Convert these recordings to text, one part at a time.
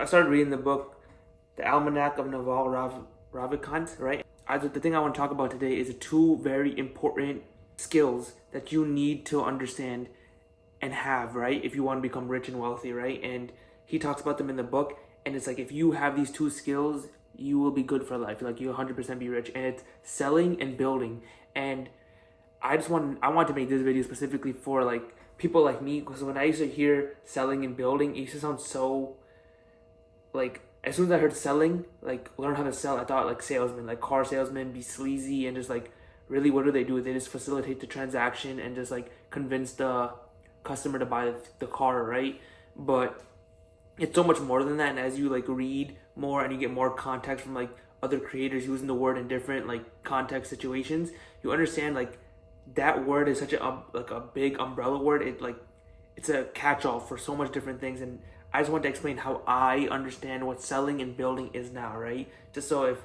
I started reading the book, The Almanac of Naval Ravikant, right? The thing I want to talk about today is two very important skills that you need to understand and have, right? If you want to become rich and wealthy, right? And he talks about them in the book. And it's like, if you have these two skills, you will be good for life. Like, you'll 100% be rich. And it's selling and building. And I want to make this video specifically for like people like me, because when I used to hear selling and building, it used to sound so like, as soon as I heard selling, like learn how to sell, I thought like salesmen, like car salesmen, be sleazy and just like, really, what do? They just facilitate the transaction and just like convince the customer to buy the car, right? But it's so much more than that. And as you like read more and you get more context from like other creators using the word in different like context situations, you understand like that word is such a big umbrella word. It's a catch-all for so much different things. And I just want to explain how I understand what selling and building is now, right? Just so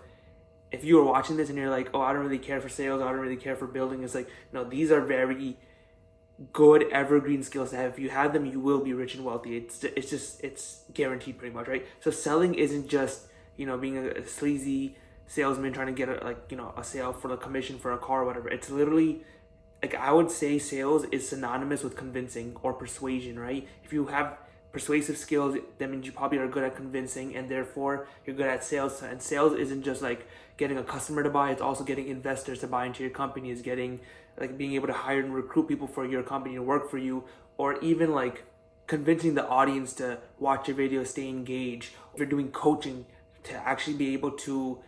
if you are watching this and you're like, oh, I don't really care for sales, I don't really care for building, it's like, no, these are very good evergreen skills to have. If you have them, you will be rich and wealthy. It's guaranteed pretty much, right? So selling isn't just, being a sleazy salesman trying to get a sale for the commission for a car or whatever. It's literally, like, I would say sales is synonymous with convincing or persuasion, right? If you have persuasive skills, that means you probably are good at convincing, and therefore you're good at sales. And sales isn't just like getting a customer to buy, it's also getting investors to buy into your company, is getting like being able to hire and recruit people for your company to work for you, or even like convincing the audience to watch your videos, stay engaged. If you're doing coaching, to actually be able to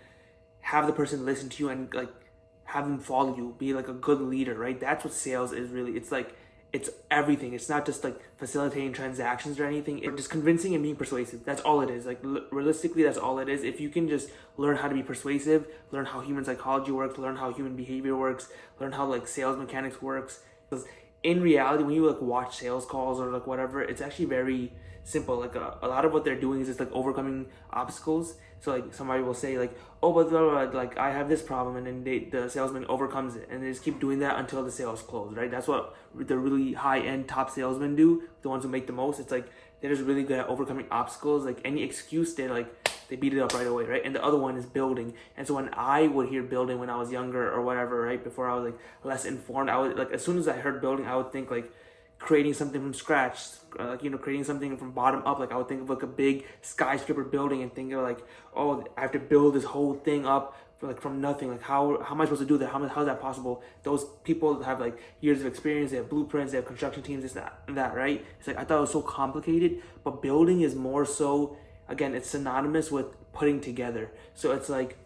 have the person listen to you and like have them follow you, be like a good leader, right? That's what sales is really. It's like, it's everything. It's not just like facilitating transactions or anything. It's just convincing and being persuasive. That's all it is. Like, realistically, that's all it is. If you can just learn how to be persuasive, learn how human psychology works, learn how human behavior works, learn how like sales mechanics works. Because in reality, when you like watch sales calls or like whatever, it's actually very simple. Like a lot of what they're doing is just like overcoming obstacles. So like somebody will say like, oh, but like I have this problem, and then the salesman overcomes it, and they just keep doing that until the sales close, right? That's what the really high end top salesmen do, the ones who make the most. It's like they're just really good at overcoming obstacles. Like any excuse, they beat it up right away, right? And the other one is building. And so when I would hear building when I was younger or whatever, right, before I was like less informed, I would like, as soon as I heard building, I would think like creating something from scratch, creating something from bottom up. Like I would think of like a big skyscraper building and think of like, oh, I have to build this whole thing up from nothing. Like how am I supposed to do that? How is that possible? Those people have like years of experience, they have blueprints, they have construction teams, this, that, right? It's like, I thought it was so complicated, but building is more so, again, it's synonymous with putting together. So it's like,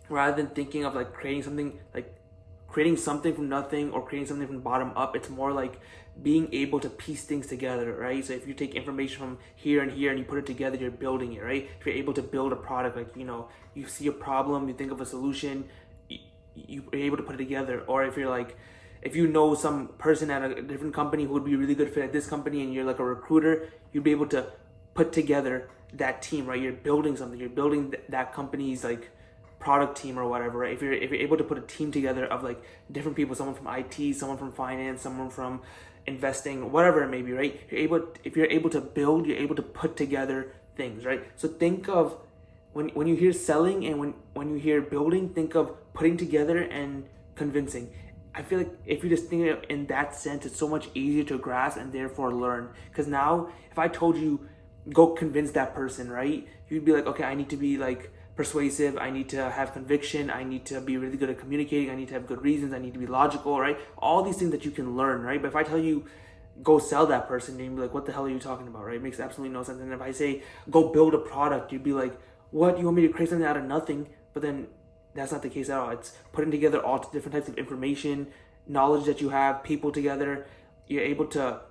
rather than thinking of like creating something from nothing or creating something from bottom up, it's more like being able to piece things together, right? So if you take information from here and here and you put it together, you're building it, right? If you're able to build a product, like, you see a problem, you think of a solution, you're able to put it together. Or if you're like, if you know some person at a different company who would be a really good fit at this company and you're like a recruiter, you'd be able to put together that team, right? You're building something, you're building that company's like product team or whatever, right? If you're able to put a team together of like different people, someone from IT, someone from finance, someone from investing, whatever it may be, right? If you're able to build, you're able to put together things, right? So think of when you hear selling and when you hear building, think of putting together and convincing. I feel like if you just think of it in that sense, it's so much easier to grasp and therefore learn. Because now, if I told you, go convince that person, right? You'd be like, okay, I need to be like persuasive, I need to have conviction, I need to be really good at communicating, I need to have good reasons, I need to be logical, right? All these things that you can learn, right? But if I tell you, go sell that person, you'd be like, what the hell are you talking about, right? It makes absolutely no sense. And if I say, go build a product, you'd be like, what? You want me to create something out of nothing? But then that's not the case at all. It's putting together all different types of information, knowledge that you have, people together. You're able to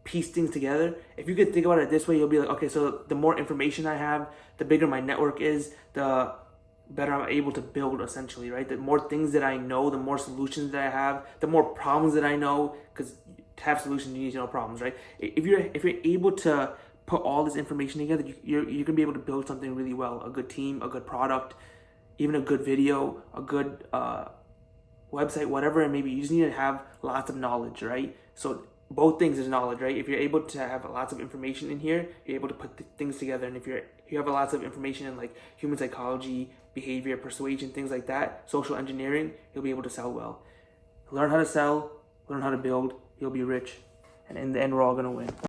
piece things together. If you could think about it this way, you'll be like, okay, so the more information I have, the bigger my network is, the better I'm able to build, essentially, right? The more things that I know, the more solutions that I have, the more problems that I know, because to have solutions, you need to know problems, right? If you're able to put all this information together, you're gonna be able to build something really well, a good team, a good product, even a good video, a good website, whatever it may be. You just need to have lots of knowledge, right? So both things is knowledge, right? If you're able to have lots of information in here, you're able to put things together. And if you have lots of information in like human psychology, behavior, persuasion, things like that, social engineering, you'll be able to sell well. Learn how to sell, learn how to build, you'll be rich. And in the end, we're all going to win.